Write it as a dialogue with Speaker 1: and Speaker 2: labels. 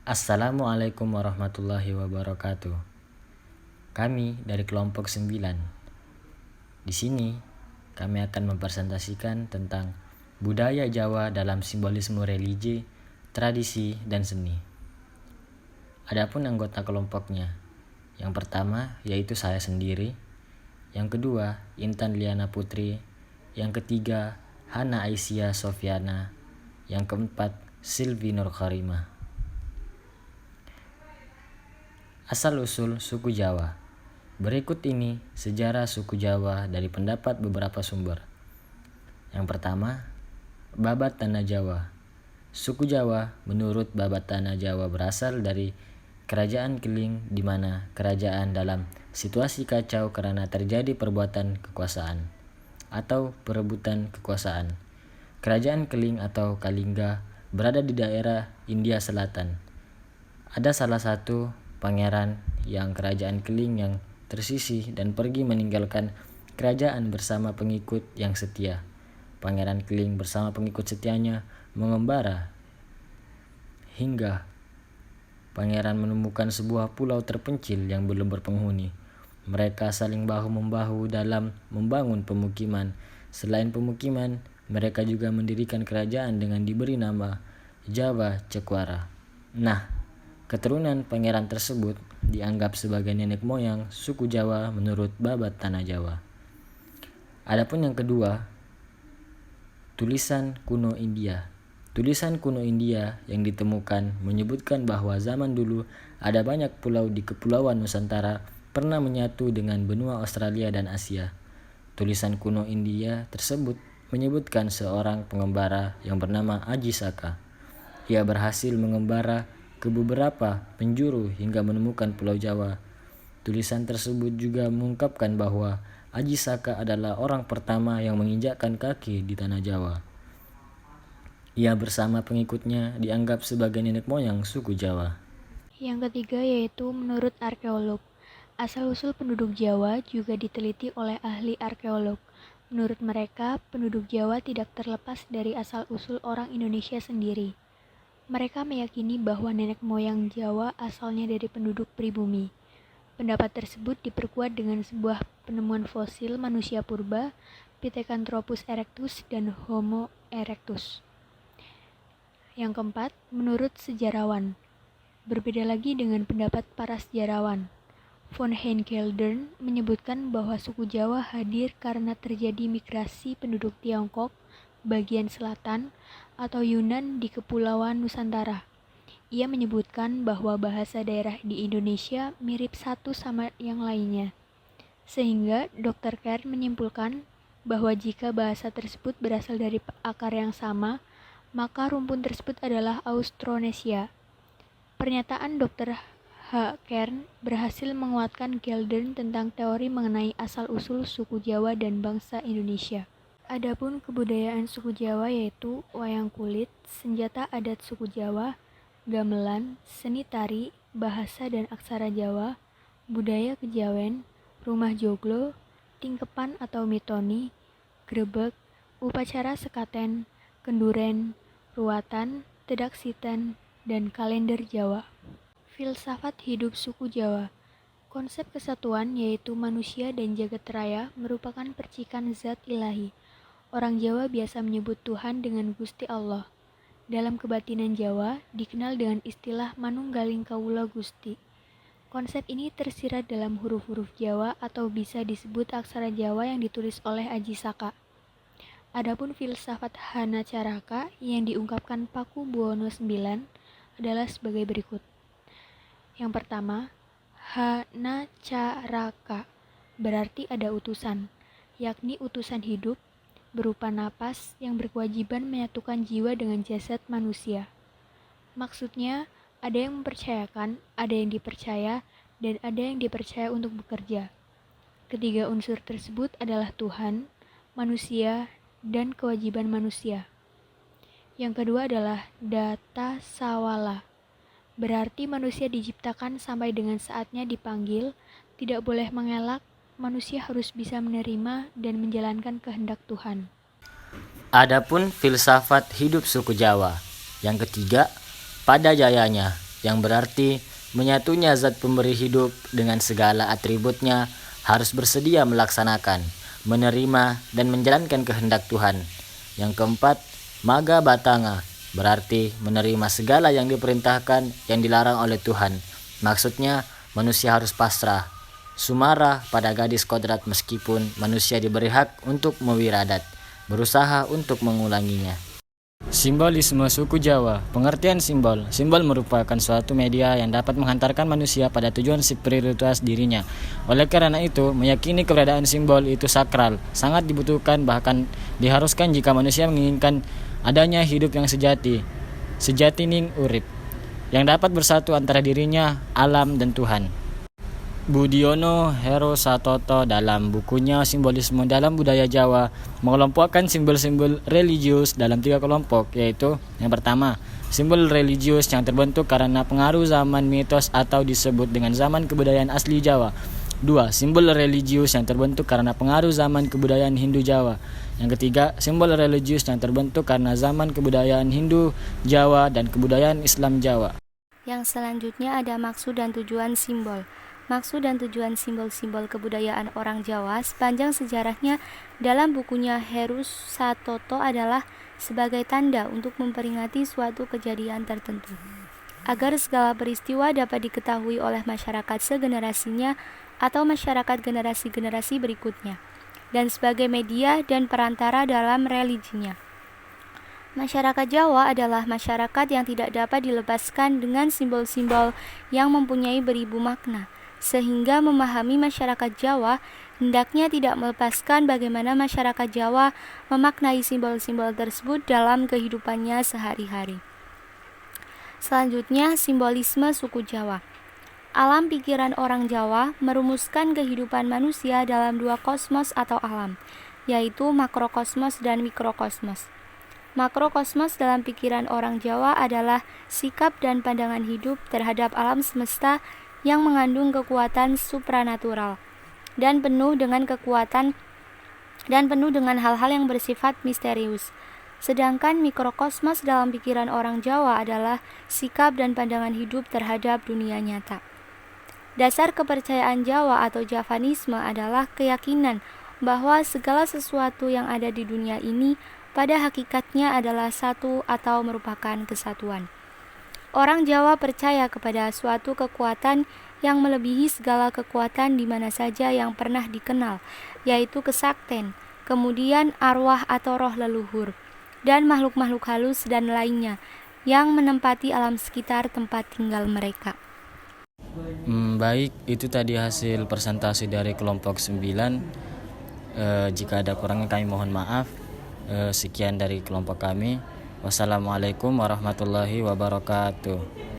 Speaker 1: Assalamualaikum warahmatullahi wabarakatuh. Kami dari kelompok 9. Di sini kami akan mempresentasikan tentang budaya Jawa dalam simbolisme religi, tradisi, dan seni. Adapun anggota kelompoknya, yang pertama yaitu saya sendiri, yang kedua Intan Liana Putri, yang ketiga Hana Aisyah Sofiana, yang keempat Silvi Nur Karimah. Asal-usul suku Jawa. Berikut ini sejarah suku Jawa dari pendapat beberapa sumber. Yang pertama, Babat Tanah Jawa. Suku Jawa menurut Babat Tanah Jawa berasal dari Kerajaan Keling, di mana kerajaan dalam situasi kacau karena terjadi perbuatan kekuasaan atau perebutan kekuasaan. Kerajaan Keling atau Kalingga berada di daerah India Selatan. Ada salah satu pangeran yang kerajaan Keling yang tersisih dan pergi meninggalkan kerajaan bersama pengikut yang setia. Pangeran Keling bersama pengikut setianya mengembara hingga pangeran menemukan sebuah pulau terpencil yang belum berpenghuni. Mereka saling bahu-membahu dalam membangun pemukiman. Selain pemukiman, mereka juga mendirikan kerajaan dengan diberi nama Jawa Cekwara. Nah, keturunan pangeran tersebut dianggap sebagai nenek moyang suku Jawa menurut Babat Tanah Jawa. Adapun yang kedua, tulisan kuno India. Tulisan kuno India yang ditemukan menyebutkan bahwa zaman dulu ada banyak pulau di Kepulauan Nusantara pernah menyatu dengan benua Australia dan Asia. Tulisan kuno India tersebut menyebutkan seorang pengembara yang bernama Aji Saka. Ia berhasil mengembara ke beberapa penjuru hingga menemukan Pulau Jawa. Tulisan tersebut juga mengungkapkan bahwa Aji Saka adalah orang pertama yang menginjakkan kaki di tanah Jawa. Ia bersama pengikutnya dianggap sebagai nenek moyang suku Jawa.
Speaker 2: Yang ketiga yaitu menurut arkeolog. Asal-usul penduduk Jawa juga diteliti oleh ahli arkeolog. Menurut mereka, penduduk Jawa tidak terlepas dari asal-usul orang Indonesia sendiri. Mereka meyakini bahwa nenek moyang Jawa asalnya dari penduduk pribumi. Pendapat tersebut diperkuat dengan sebuah penemuan fosil manusia purba, Pithecanthropus erectus dan Homo erectus. Yang keempat, menurut sejarawan. Berbeda lagi dengan pendapat para sejarawan. Von Heinkelder menyebutkan bahwa suku Jawa hadir karena terjadi migrasi penduduk Tiongkok bagian selatan atau Yunan di Kepulauan Nusantara. Ia menyebutkan bahwa bahasa daerah di Indonesia mirip satu sama yang lainnya. Sehingga Dr. Kern menyimpulkan bahwa jika bahasa tersebut berasal dari akar yang sama, maka rumpun tersebut adalah Austronesia. Pernyataan Dr. H. Kern berhasil menguatkan Geldern tentang teori mengenai asal-usul suku Jawa dan bangsa Indonesia. Adapun kebudayaan suku Jawa yaitu wayang kulit, senjata adat suku Jawa, gamelan, seni tari, bahasa dan aksara Jawa, budaya kejawen, rumah joglo, tingkepan atau mitoni, grebek, upacara sekaten, kenduren, ruatan, tedak siten, dan kalender Jawa. Filsafat hidup suku Jawa. Konsep kesatuan yaitu manusia dan jagat raya merupakan percikan zat ilahi. Orang Jawa biasa menyebut Tuhan dengan Gusti Allah. Dalam kebatinan Jawa dikenal dengan istilah Manunggaling Kawula Gusti. Konsep ini tersirat dalam huruf-huruf Jawa atau bisa disebut aksara Jawa yang ditulis oleh Aji Saka. Adapun filsafat Hana Caraka yang diungkapkan Paku Buwono IX adalah sebagai berikut. Yang pertama, Hana Caraka berarti ada utusan, yakni utusan hidup berupa napas yang berkewajiban menyatukan jiwa dengan jasad manusia. Maksudnya, ada yang mempercayakan, ada yang dipercaya, dan ada yang dipercaya untuk bekerja. Ketiga unsur tersebut adalah Tuhan, manusia, dan kewajiban manusia. Yang kedua adalah Data Sawala, berarti manusia diciptakan sampai dengan saatnya dipanggil, tidak boleh mengelak, manusia harus bisa menerima dan menjalankan kehendak Tuhan.
Speaker 1: Adapun filsafat hidup suku Jawa. Yang ketiga, pada jayanya. yang berarti menyatunya zat pemberi hidup dengan segala atributnya harus bersedia melaksanakan, menerima, dan menjalankan kehendak Tuhan. Yang keempat, maga batanga, berarti menerima segala yang diperintahkan yang dilarang oleh Tuhan. Maksudnya, manusia harus pasrah, sumara pada gadis kodrat meskipun manusia diberi hak untuk mewiradat, berusaha untuk mengulanginya. Simbolisme suku Jawa. Pengertian simbol. Simbol merupakan suatu media yang dapat menghantarkan manusia pada tujuan spiritualitas dirinya. Oleh karena itu, meyakini keberadaan simbol itu sakral, sangat dibutuhkan bahkan diharuskan jika manusia menginginkan adanya hidup yang sejati. Sejatining urip, yang dapat bersatu antara dirinya, alam, dan Tuhan. Budiono Herosatoto dalam bukunya Simbolisme dalam Budaya Jawa mengelompokkan simbol-simbol religius dalam 3 kelompok, yaitu yang pertama, simbol religius yang terbentuk karena pengaruh zaman mitos atau disebut dengan zaman kebudayaan asli Jawa. 2. Simbol religius yang terbentuk karena pengaruh zaman kebudayaan Hindu Jawa. Yang ketiga, simbol religius yang terbentuk karena zaman kebudayaan Hindu Jawa dan kebudayaan Islam Jawa.
Speaker 3: Yang selanjutnya ada maksud dan tujuan simbol. Maksud dan tujuan simbol-simbol kebudayaan orang Jawa sepanjang sejarahnya dalam bukunya Herosatoto adalah sebagai tanda untuk memperingati suatu kejadian tertentu, agar segala peristiwa dapat diketahui oleh masyarakat segenerasinya atau masyarakat generasi-generasi berikutnya, dan sebagai media dan perantara dalam religinya. Masyarakat Jawa adalah masyarakat yang tidak dapat dilepaskan dengan simbol-simbol yang mempunyai beribu makna, sehingga memahami masyarakat Jawa hendaknya tidak melepaskan bagaimana masyarakat Jawa memaknai simbol-simbol tersebut dalam kehidupannya sehari-hari. Selanjutnya, simbolisme suku Jawa. Alam pikiran orang Jawa merumuskan kehidupan manusia dalam 2 kosmos atau alam, yaitu makrokosmos dan mikrokosmos. Makrokosmos dalam pikiran orang Jawa adalah sikap dan pandangan hidup terhadap alam semesta yang mengandung kekuatan supranatural dan penuh dengan hal-hal yang bersifat misterius. Sedangkan mikrokosmos dalam pikiran orang Jawa adalah sikap dan pandangan hidup terhadap dunia nyata. Dasar kepercayaan Jawa atau Javanisme adalah keyakinan bahwa segala sesuatu yang ada di dunia ini pada hakikatnya adalah satu atau merupakan kesatuan. Orang Jawa percaya kepada suatu kekuatan yang melebihi segala kekuatan di mana saja yang pernah dikenal, yaitu kesakten, kemudian arwah atau roh leluhur, dan makhluk-makhluk halus dan lainnya yang menempati alam sekitar tempat tinggal mereka.
Speaker 1: Baik, itu tadi hasil presentasi dari kelompok 9. Jika ada kurangnya kami mohon maaf. Sekian dari kelompok kami. Wassalamualaikum warahmatullahi wabarakatuh.